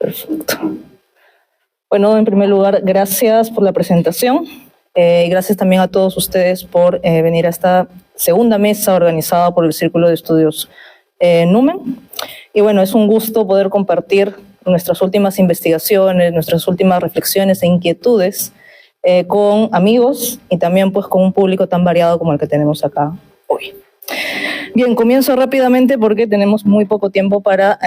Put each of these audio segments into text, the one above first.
Perfecto. Bueno, en primer lugar, gracias por la presentación. Gracias también a todos ustedes por venir a esta segunda mesa organizada por el Círculo de Estudios Numen. Y bueno, es un gusto poder compartir nuestras últimas investigaciones, nuestras últimas reflexiones e inquietudes con amigos y también pues con un público tan variado como el que tenemos acá hoy. Bien, comienzo rápidamente porque tenemos muy poco tiempo para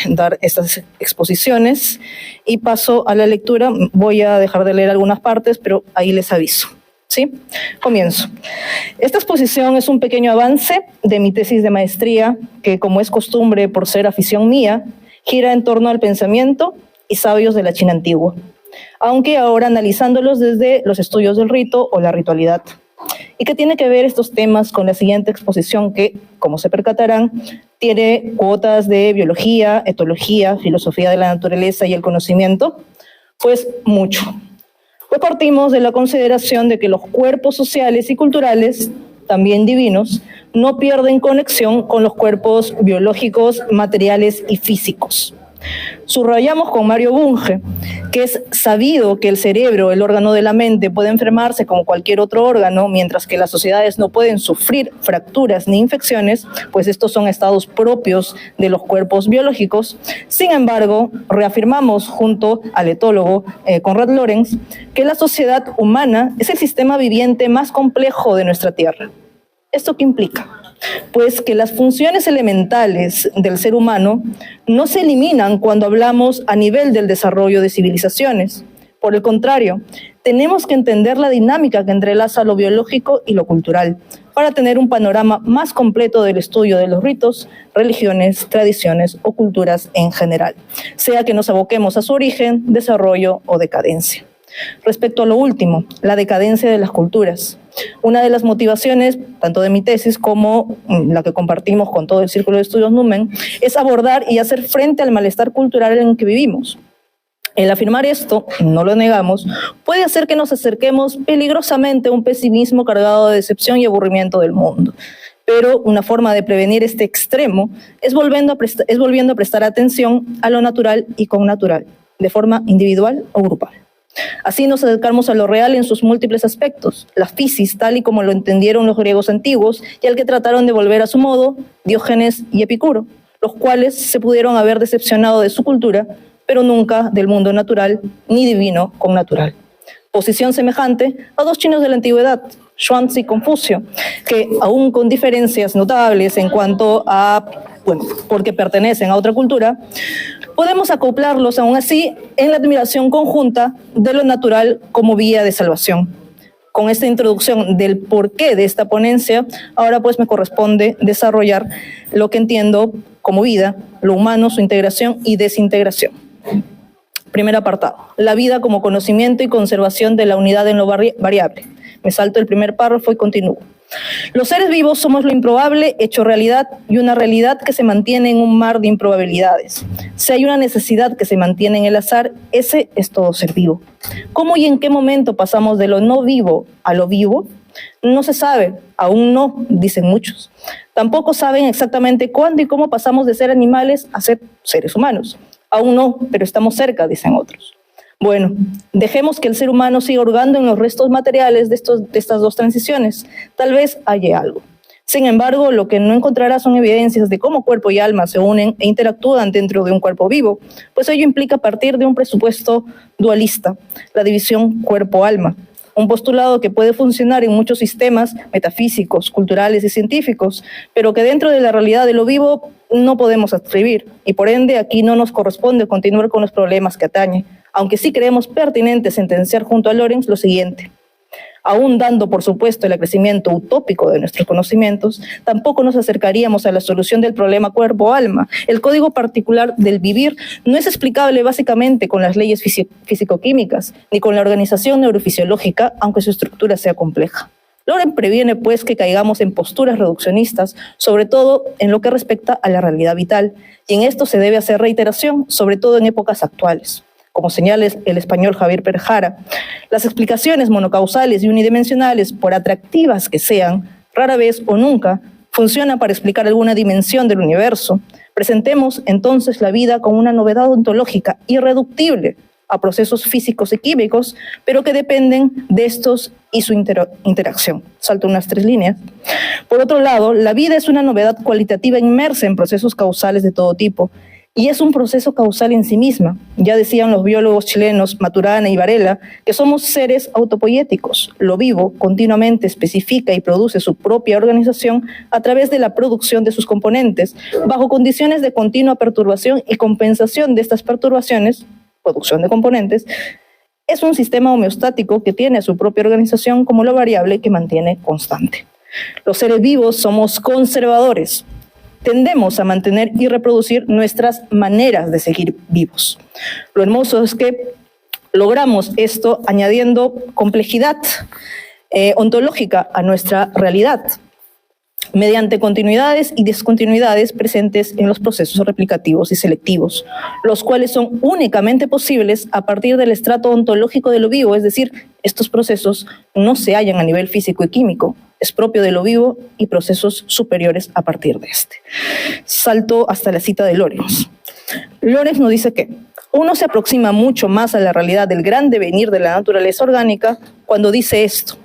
dar estas exposiciones y paso a la lectura. Voy a dejar de leer algunas partes, pero ahí les aviso. ¿Sí? Comienzo. Esta exposición es un pequeño avance de mi tesis de maestría que, como es costumbre por ser afición mía, gira en torno al pensamiento y sabios de la China antigua, aunque ahora analizándolos desde los estudios del rito o la ritualidad. ¿Y qué tiene que ver estos temas con la siguiente exposición que, como se percatarán, tiene cuotas de biología, etología, filosofía de la naturaleza y el conocimiento? Pues mucho. Pues partimos de la consideración de que los cuerpos sociales y culturales, también divinos, no pierden conexión con los cuerpos biológicos, materiales y físicos. Subrayamos con Mario Bunge que es sabido que el cerebro, el órgano de la mente, puede enfermarse como cualquier otro órgano, mientras que las sociedades no pueden sufrir fracturas ni infecciones, pues estos son estados propios de los cuerpos biológicos. Sin embargo, reafirmamos junto al etólogo Konrad Lorenz que la sociedad humana es el sistema viviente más complejo de nuestra Tierra. ¿Esto qué implica? Pues que las funciones elementales del ser humano no se eliminan cuando hablamos a nivel del desarrollo de civilizaciones. Por el contrario, tenemos que entender la dinámica que entrelaza lo biológico y lo cultural para tener un panorama más completo del estudio de los ritos, religiones, tradiciones o culturas en general, sea que nos aboquemos a su origen, desarrollo o decadencia. Respecto a lo último, la decadencia de las culturas. Una de las motivaciones, tanto de mi tesis como la que compartimos con todo el Círculo de Estudios Numen, es abordar y hacer frente al malestar cultural en el que vivimos. El afirmar esto, no lo negamos, puede hacer que nos acerquemos peligrosamente a un pesimismo cargado de decepción y aburrimiento del mundo. Pero una forma de prevenir este extremo es volviendo a prestar atención a lo natural y connatural, de forma individual o grupal. Así nos acercamos a lo real en sus múltiples aspectos, la physis tal y como lo entendieron los griegos antiguos y al que trataron de volver a su modo Diógenes y Epicuro, los cuales se pudieron haber decepcionado de su cultura, pero nunca del mundo natural ni divino con natural. Posición semejante a dos chinos de la antigüedad, Xuanzi y Confucio, que aún con diferencias notables en cuanto a, porque pertenecen a otra cultura, podemos acoplarlos aún así en la admiración conjunta de lo natural como vía de salvación. Con esta introducción del porqué de esta ponencia, ahora pues me corresponde desarrollar lo que entiendo como vida, lo humano, su integración y desintegración. Primer apartado, la vida como conocimiento y conservación de la unidad en lo variable. Me salto el primer párrafo y continúo. Los seres vivos somos lo improbable hecho realidad y una realidad que se mantiene en un mar de improbabilidades. Si hay una necesidad que se mantiene en el azar, ese es todo ser vivo. ¿Cómo y en qué momento pasamos de lo no vivo a lo vivo? No se sabe, aún no, dicen muchos. Tampoco saben exactamente cuándo y cómo pasamos de ser animales a ser seres humanos. Aún no, pero estamos cerca, dicen otros. Bueno, dejemos que el ser humano siga hurgando en los restos materiales de estas dos transiciones. Tal vez haya algo. Sin embargo, lo que no encontrará son evidencias de cómo cuerpo y alma se unen e interactúan dentro de un cuerpo vivo, pues ello implica partir de un presupuesto dualista, la división cuerpo-alma, un postulado que puede funcionar en muchos sistemas metafísicos, culturales y científicos, pero que dentro de la realidad de lo vivo no podemos adscribir, y por ende aquí no nos corresponde continuar con los problemas que atañen, aunque sí creemos pertinente sentenciar junto a Lorenz lo siguiente. Aún dando, por supuesto, el acrecimiento utópico de nuestros conocimientos, tampoco nos acercaríamos a la solución del problema cuerpo-alma. El código particular del vivir no es explicable básicamente con las leyes físico-químicas, ni con la organización neurofisiológica, aunque su estructura sea compleja. Lorenz previene, pues, que caigamos en posturas reduccionistas, sobre todo en lo que respecta a la realidad vital, y en esto se debe hacer reiteración, sobre todo en épocas actuales. Como señala el español Javier Perjara, las explicaciones monocausales y unidimensionales, por atractivas que sean, rara vez o nunca funcionan para explicar alguna dimensión del universo, Presentemos entonces la vida como una novedad ontológica irreductible a procesos físicos y químicos, pero que dependen de estos y su interacción. Salto unas 3 líneas. Por otro lado, la vida es una novedad cualitativa inmersa en procesos causales de todo tipo, y es un proceso causal en sí misma. Ya decían los biólogos chilenos Maturana y Varela que somos seres autopoéticos. Lo vivo continuamente especifica y produce su propia organización a través de la producción de sus componentes, bajo condiciones de continua perturbación y compensación de estas perturbaciones, producción de componentes. Es un sistema homeostático que tiene su propia organización como la variable que mantiene constante. Los seres vivos somos conservadores. Tendemos a mantener y reproducir nuestras maneras de seguir vivos. Lo hermoso es que logramos esto añadiendo complejidad ontológica a nuestra realidad, mediante continuidades y discontinuidades presentes en los procesos replicativos y selectivos, los cuales son únicamente posibles a partir del estrato ontológico de lo vivo, es decir, estos procesos no se hallan a nivel físico y químico, es propio de lo vivo y procesos superiores a partir de este. Salto hasta la cita de Lorenz. Lorenz nos dice que uno se aproxima mucho más a la realidad del gran devenir de la naturaleza orgánica cuando dice esto: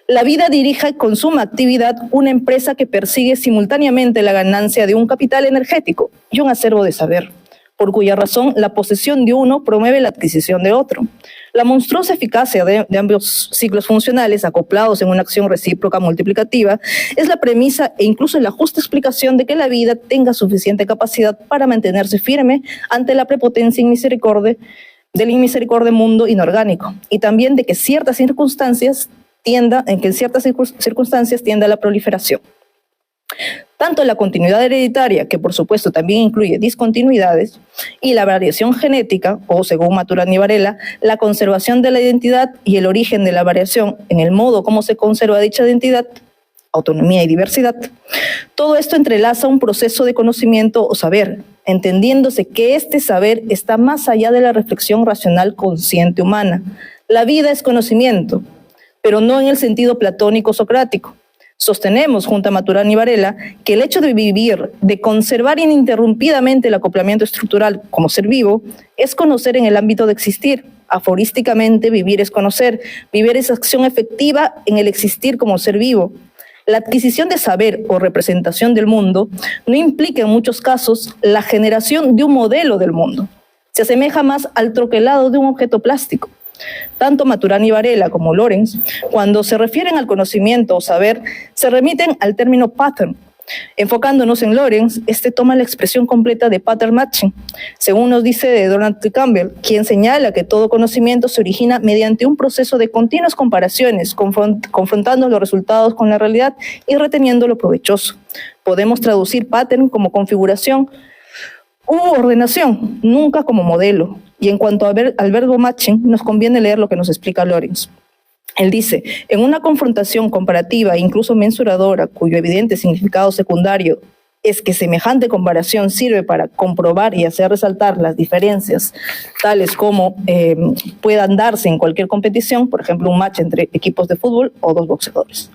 la vida dirige con suma actividad una empresa que persigue simultáneamente la ganancia de un capital energético y un acervo de saber, por cuya razón la posesión de uno promueve la adquisición de otro. La monstruosa eficacia de ambos ciclos funcionales, acoplados en una acción recíproca multiplicativa, es la premisa e incluso la justa explicación de que la vida tenga suficiente capacidad para mantenerse firme ante la prepotencia del inmisericordia mundo inorgánico, y también de que en ciertas circunstancias tienda a la proliferación. Tanto la continuidad hereditaria, que por supuesto también incluye discontinuidades, y la variación genética, o según Maturana y Varela, la conservación de la identidad y el origen de la variación en el modo como se conserva dicha identidad, autonomía y diversidad. Todo esto entrelaza un proceso de conocimiento o saber, entendiéndose que este saber está más allá de la reflexión racional consciente humana. La vida es conocimiento, pero no en el sentido platónico socrático. Sostenemos, junto a Maturana y Varela, que el hecho de vivir, de conservar ininterrumpidamente el acoplamiento estructural como ser vivo, es conocer en el ámbito de existir. Aforísticamente, vivir es conocer, vivir es acción efectiva en el existir como ser vivo. La adquisición de saber o representación del mundo no implica en muchos casos la generación de un modelo del mundo. Se asemeja más al troquelado de un objeto plástico. Tanto Maturana y Varela como Lorenz, cuando se refieren al conocimiento o saber, se remiten al término pattern. Enfocándonos en Lorenz, este toma la expresión completa de pattern matching, según nos dice de Donald T. Campbell, quien señala que todo conocimiento se origina mediante un proceso de continuas comparaciones, confrontando los resultados con la realidad y reteniendo lo provechoso. Podemos traducir pattern como configuración u ordenación, nunca como modelo. Y en cuanto al verbo matching, nos conviene leer lo que nos explica Lorenz. Él dice, en una confrontación comparativa e incluso mensuradora, cuyo evidente significado secundario es que semejante comparación sirve para comprobar y hacer resaltar las diferencias, tales como puedan darse en cualquier competición, por ejemplo, un match entre equipos de fútbol o 2 boxeadores.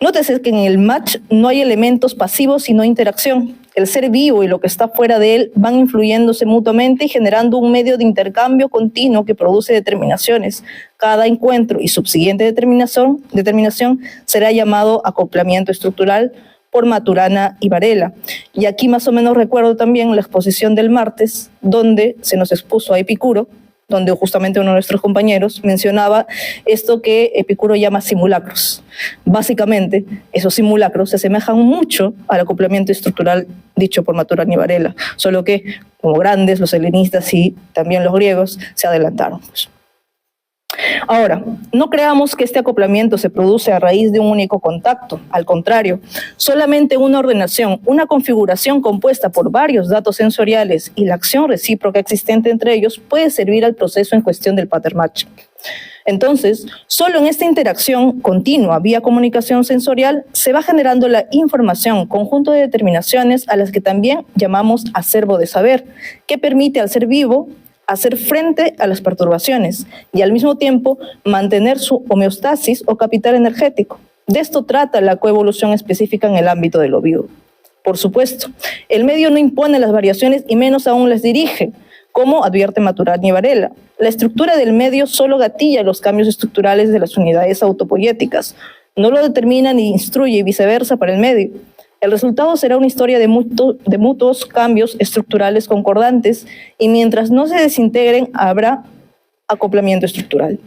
Nótese que en el match no hay elementos pasivos sino interacción. El ser vivo y lo que está fuera de él van influyéndose mutuamente y generando un medio de intercambio continuo que produce determinaciones. Cada encuentro y subsiguiente determinación será llamado acoplamiento estructural por Maturana y Varela. Y aquí más o menos recuerdo también la exposición del martes, donde se nos expuso a Epicuro, donde justamente uno de nuestros compañeros mencionaba esto que Epicuro llama simulacros. Básicamente, esos simulacros se asemejan mucho al acoplamiento estructural dicho por Maturana y Varela, solo que, como grandes, los helenistas y también los griegos se adelantaron. Ahora, no creamos que este acoplamiento se produce a raíz de un único contacto. Al contrario, solamente una ordenación, una configuración compuesta por varios datos sensoriales y la acción recíproca existente entre ellos puede servir al proceso en cuestión del pattern matching. Entonces, solo en esta interacción continua vía comunicación sensorial se va generando la información, conjunto de determinaciones a las que también llamamos acervo de saber, que permite al ser vivo hacer frente a las perturbaciones y al mismo tiempo mantener su homeostasis o capital energético. De esto trata la coevolución específica en el ámbito de lo vivo. Por supuesto, el medio no impone las variaciones y menos aún las dirige, como advierte Maturana y Varela. La estructura del medio solo gatilla los cambios estructurales de las unidades autopoyéticas, no lo determina ni instruye y viceversa para el medio. El resultado será una historia de mutuos cambios estructurales concordantes y mientras no se desintegren habrá acoplamiento estructural.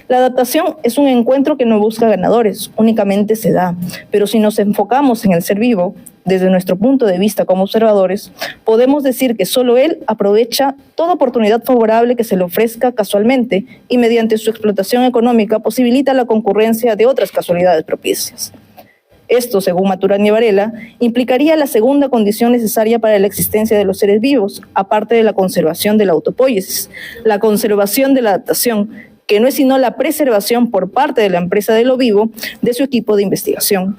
La adaptación es un encuentro que no busca ganadores, únicamente se da, pero si nos enfocamos en el ser vivo, desde nuestro punto de vista como observadores, podemos decir que solo él aprovecha toda oportunidad favorable que se le ofrezca casualmente y mediante su explotación económica posibilita la concurrencia de otras casualidades propicias. Esto, según Maturana y Varela, implicaría la segunda condición necesaria para la existencia de los seres vivos, aparte de la conservación de la autopoiesis, la conservación de la adaptación, que no es sino la preservación por parte de la empresa de lo vivo de su equipo de investigación.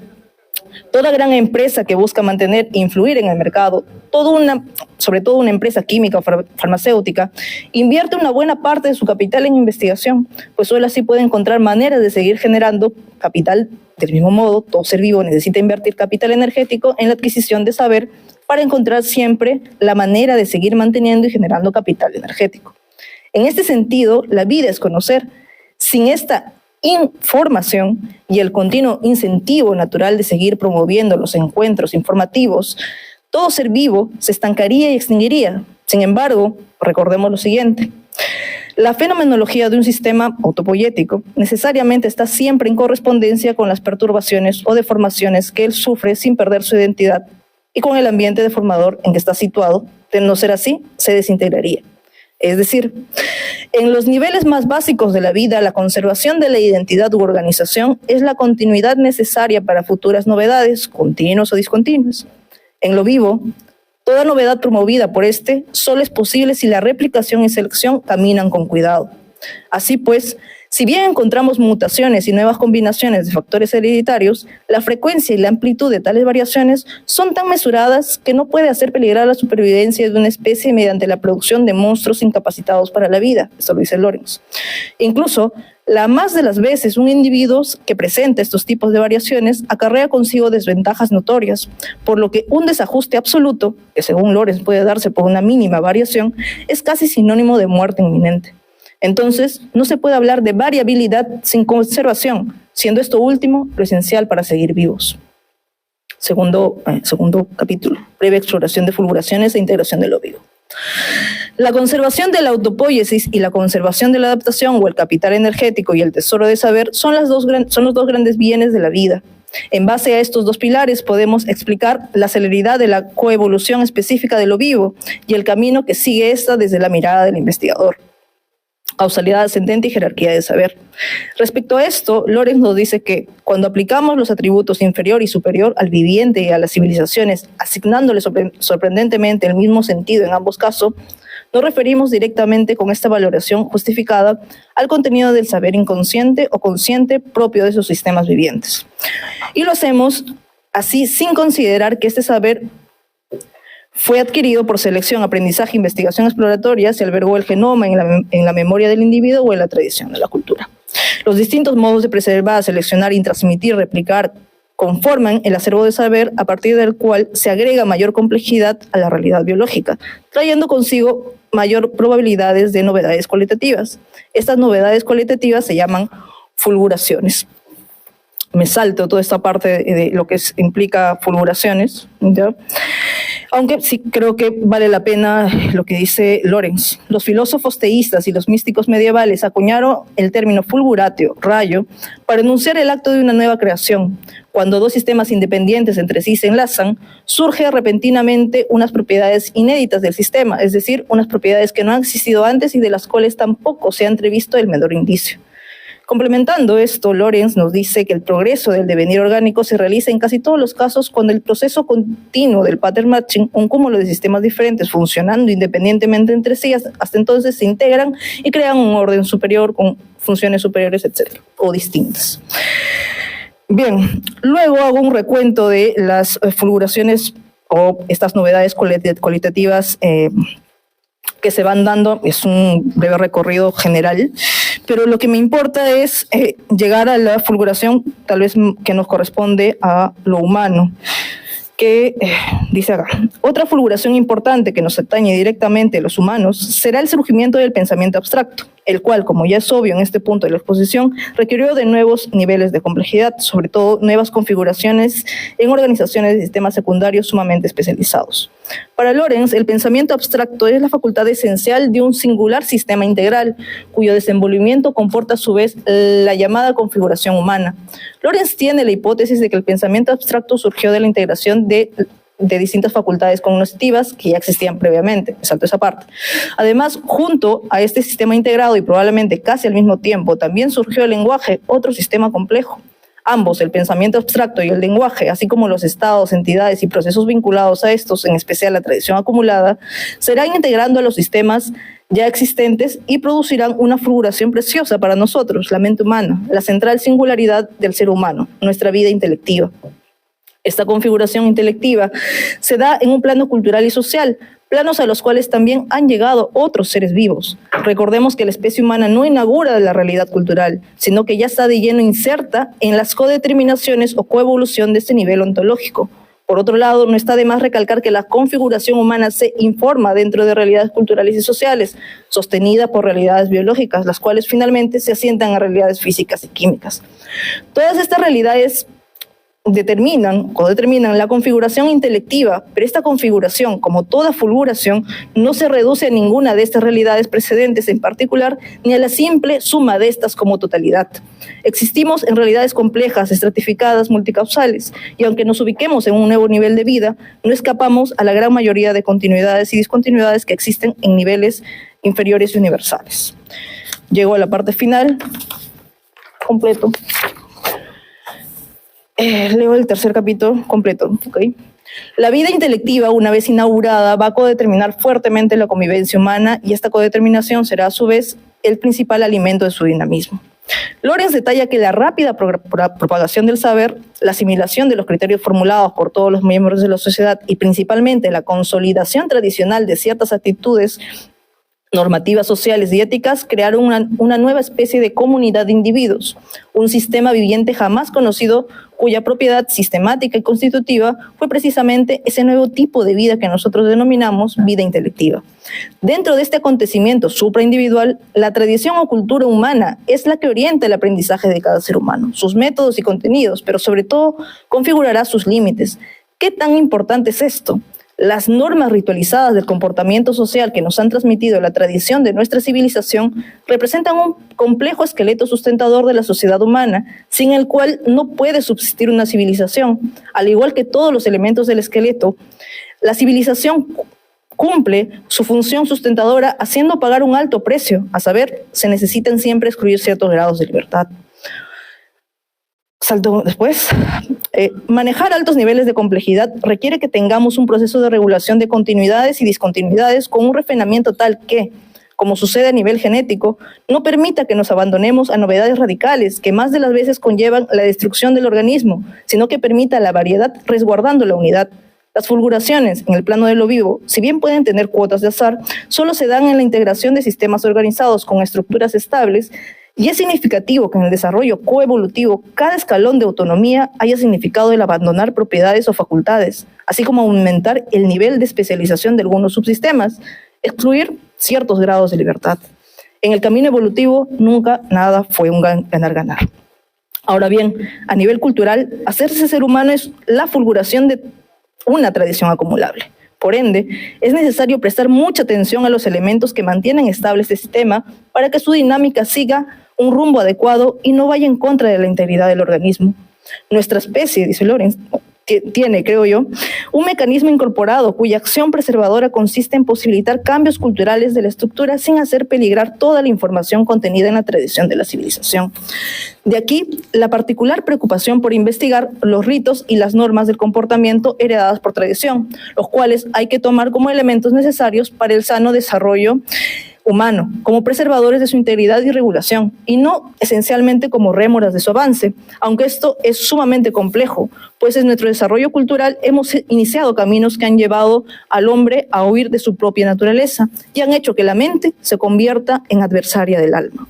Toda gran empresa que busca mantener e influir en el mercado, sobre todo una empresa química o farmacéutica, invierte una buena parte de su capital en investigación, pues solo así puede encontrar maneras de seguir generando capital. Del mismo modo, todo ser vivo necesita invertir capital energético en la adquisición de saber para encontrar siempre la manera de seguir manteniendo y generando capital energético. En este sentido, la vida es conocer. Sin esta información y el continuo incentivo natural de seguir promoviendo los encuentros informativos, todo ser vivo se estancaría y extinguiría. Sin embargo, recordemos lo siguiente. La fenomenología de un sistema autopoyético necesariamente está siempre en correspondencia con las perturbaciones o deformaciones que él sufre sin perder su identidad y con el ambiente deformador en que está situado. De no ser así, se desintegraría. Es decir, en los niveles más básicos de la vida, la conservación de la identidad u organización es la continuidad necesaria para futuras novedades, continuas o discontinuas. En lo vivo, toda novedad promovida por este solo es posible si la replicación y selección caminan con cuidado. Así pues, si bien encontramos mutaciones y nuevas combinaciones de factores hereditarios, la frecuencia y la amplitud de tales variaciones son tan mesuradas que no puede hacer peligrar la supervivencia de una especie mediante la producción de monstruos incapacitados para la vida. Esto lo dice Lorenz. Incluso, la más de las veces un individuo que presenta estos tipos de variaciones acarrea consigo desventajas notorias, por lo que un desajuste absoluto, que según Lorenz puede darse por una mínima variación, es casi sinónimo de muerte inminente. Entonces, no se puede hablar de variabilidad sin conservación, siendo esto último lo esencial para seguir vivos. Segundo capítulo, breve exploración de fulguraciones e integración de lo vivo. La conservación de la autopoiesis y la conservación de la adaptación o el capital energético y el tesoro de saber son los dos grandes bienes de la vida. En base a estos dos pilares podemos explicar la celeridad de la coevolución específica de lo vivo y el camino que sigue esta desde la mirada del investigador. Causalidad ascendente y jerarquía de saber. Respecto a esto, Lorenz nos dice que cuando aplicamos los atributos inferior y superior al viviente y a las civilizaciones, asignándole sorprendentemente el mismo sentido en ambos casos, nos referimos directamente con esta valoración justificada al contenido del saber inconsciente o consciente propio de esos sistemas vivientes. Y lo hacemos así sin considerar que este saber fue adquirido por selección, aprendizaje, investigación exploratoria, se albergó el genoma en la memoria del individuo o en la tradición de la cultura. Los distintos modos de preservar, seleccionar y transmitir, replicar, conforman el acervo de saber a partir del cual se agrega mayor complejidad a la realidad biológica, trayendo consigo mayor probabilidades de novedades cualitativas. Estas novedades cualitativas se llaman fulguraciones. Me salto toda esta parte de lo que implica fulguraciones, ¿ya? Aunque sí creo que vale la pena lo que dice Lorenz. Los filósofos teístas y los místicos medievales acuñaron el término fulguratio, rayo, para enunciar el acto de una nueva creación. Cuando dos sistemas independientes entre sí se enlazan, surge repentinamente unas propiedades inéditas del sistema, es decir, unas propiedades que no han existido antes y de las cuales tampoco se ha entrevisto el menor indicio. Complementando esto, Lorenz nos dice que el progreso del devenir orgánico se realiza en casi todos los casos cuando el proceso continuo del pattern matching, un cúmulo de sistemas diferentes funcionando independientemente entre sí, hasta entonces se integran y crean un orden superior con funciones superiores, etc., o distintas. Bien, luego hago un recuento de las fulguraciones o estas novedades cualitativas que se van dando. Es un breve recorrido general, pero lo que me importa es llegar a la fulguración tal vez que nos corresponde a lo humano. que dice acá: otra fulguración importante que nos atañe directamente a los humanos será el surgimiento del pensamiento abstracto, el cual, como ya es obvio en este punto de la exposición, requirió de nuevos niveles de complejidad, sobre todo nuevas configuraciones en organizaciones de sistemas secundarios sumamente especializados. Para Lorenz, el pensamiento abstracto es la facultad esencial de un singular sistema integral, cuyo desenvolvimiento comporta a su vez la llamada configuración humana. Lorenz tiene la hipótesis de que el pensamiento abstracto surgió de la integración de distintas facultades cognitivas que ya existían previamente. Salto esa parte. Además, junto a este sistema integrado y probablemente casi al mismo tiempo, también surgió el lenguaje, otro sistema complejo. Ambos, el pensamiento abstracto y el lenguaje, así como los estados, entidades y procesos vinculados a estos, en especial la tradición acumulada, se irán integrando a los sistemas ya existentes y producirán una fulguración preciosa para nosotros, la mente humana, la central singularidad del ser humano, nuestra vida intelectiva. Esta configuración intelectiva se da en un plano cultural y social, planos a los cuales también han llegado otros seres vivos. Recordemos que la especie humana no inaugura la realidad cultural, sino que ya está de lleno inserta en las codeterminaciones o coevolución de este nivel ontológico. Por otro lado, no está de más recalcar que la configuración humana se informa dentro de realidades culturales y sociales, sostenida por realidades biológicas, las cuales finalmente se asientan a realidades físicas y químicas. Todas estas realidades codeterminan la configuración intelectiva, pero esta configuración, como toda fulguración, no se reduce a ninguna de estas realidades precedentes en particular, ni a la simple suma de estas como totalidad. Existimos en realidades complejas, estratificadas, multicausales, y aunque nos ubiquemos en un nuevo nivel de vida, no escapamos a la gran mayoría de continuidades y discontinuidades que existen en niveles inferiores y universales. Llego a la parte final, completo. Leo el tercer capítulo completo. ¿Okay? La vida intelectiva, una vez inaugurada, va a codeterminar fuertemente la convivencia humana y esta codeterminación será a su vez el principal alimento de su dinamismo. Lorenz detalla que la rápida propagación del saber, la asimilación de los criterios formulados por todos los miembros de la sociedad y principalmente la consolidación tradicional de ciertas actitudes normativas sociales y éticas crearon una nueva especie de comunidad de individuos, un sistema viviente jamás conocido cuya propiedad sistemática y constitutiva fue precisamente ese nuevo tipo de vida que nosotros denominamos vida intelectiva. Dentro de este acontecimiento supraindividual, la tradición o cultura humana es la que orienta el aprendizaje de cada ser humano, sus métodos y contenidos, pero sobre todo configurará sus límites. ¿Qué tan importante es esto? Las normas ritualizadas del comportamiento social que nos han transmitido la tradición de nuestra civilización representan un complejo esqueleto sustentador de la sociedad humana, sin el cual no puede subsistir una civilización. Al igual que todos los elementos del esqueleto, la civilización cumple su función sustentadora haciendo pagar un alto precio, a saber, se necesitan siempre excluir ciertos grados de libertad. Salto después. Manejar altos niveles de complejidad requiere que tengamos un proceso de regulación de continuidades y discontinuidades con un refinamiento tal que, como sucede a nivel genético, no permita que nos abandonemos a novedades radicales que más de las veces conllevan la destrucción del organismo, sino que permita la variedad resguardando la unidad. Las fulguraciones en el plano de lo vivo, si bien pueden tener cuotas de azar, solo se dan en la integración de sistemas organizados con estructuras estables. Y es significativo que en el desarrollo coevolutivo cada escalón de autonomía haya significado el abandonar propiedades o facultades, así como aumentar el nivel de especialización de algunos subsistemas, excluir ciertos grados de libertad. En el camino evolutivo nunca nada fue un ganar-ganar. Ahora bien, a nivel cultural, hacerse ser humano es la fulguración de una tradición acumulable. Por ende, es necesario prestar mucha atención a los elementos que mantienen estable este sistema para que su dinámica siga un rumbo adecuado y no vaya en contra de la integridad del organismo. Nuestra especie, dice Lorenz, tiene, creo yo, un mecanismo incorporado cuya acción preservadora consiste en posibilitar cambios culturales de la estructura sin hacer peligrar toda la información contenida en la tradición de la civilización. De aquí la particular preocupación por investigar los ritos y las normas del comportamiento heredadas por tradición, los cuales hay que tomar como elementos necesarios para el sano desarrollo humano, como preservadores de su integridad y regulación, y no esencialmente como rémoras de su avance, aunque esto es sumamente complejo, pues en nuestro desarrollo cultural hemos iniciado caminos que han llevado al hombre a huir de su propia naturaleza y han hecho que la mente se convierta en adversaria del alma.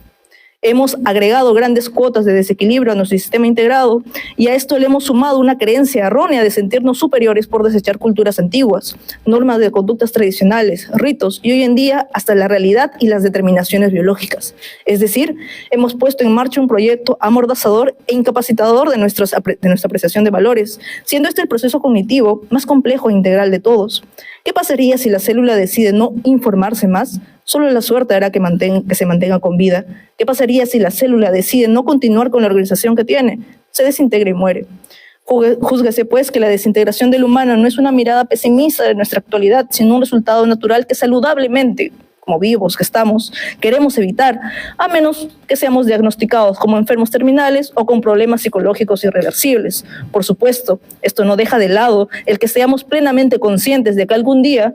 Hemos agregado grandes cuotas de desequilibrio a nuestro sistema integrado y a esto le hemos sumado una creencia errónea de sentirnos superiores por desechar culturas antiguas, normas de conductas tradicionales, ritos y hoy en día hasta la realidad y las determinaciones biológicas. Es decir, hemos puesto en marcha un proyecto amordazador e incapacitador de nuestra apreciación de valores, siendo este el proceso cognitivo más complejo e integral de todos. ¿Qué pasaría si la célula decide no informarse más? Solo la suerte hará que se mantenga con vida. ¿Qué pasaría si la célula decide no continuar con la organización que tiene? Se desintegra y muere. Júzguese, pues, que la desintegración del humano no es una mirada pesimista de nuestra actualidad, sino un resultado natural que saludablemente, como vivos que estamos, queremos evitar, a menos que seamos diagnosticados como enfermos terminales o con problemas psicológicos irreversibles. Por supuesto, esto no deja de lado el que seamos plenamente conscientes de que algún día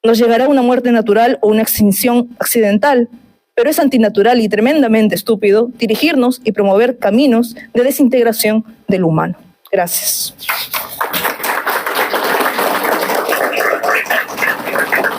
nos llegará una muerte natural o una extinción accidental, pero es antinatural y tremendamente estúpido dirigirnos y promover caminos de desintegración del humano. Gracias.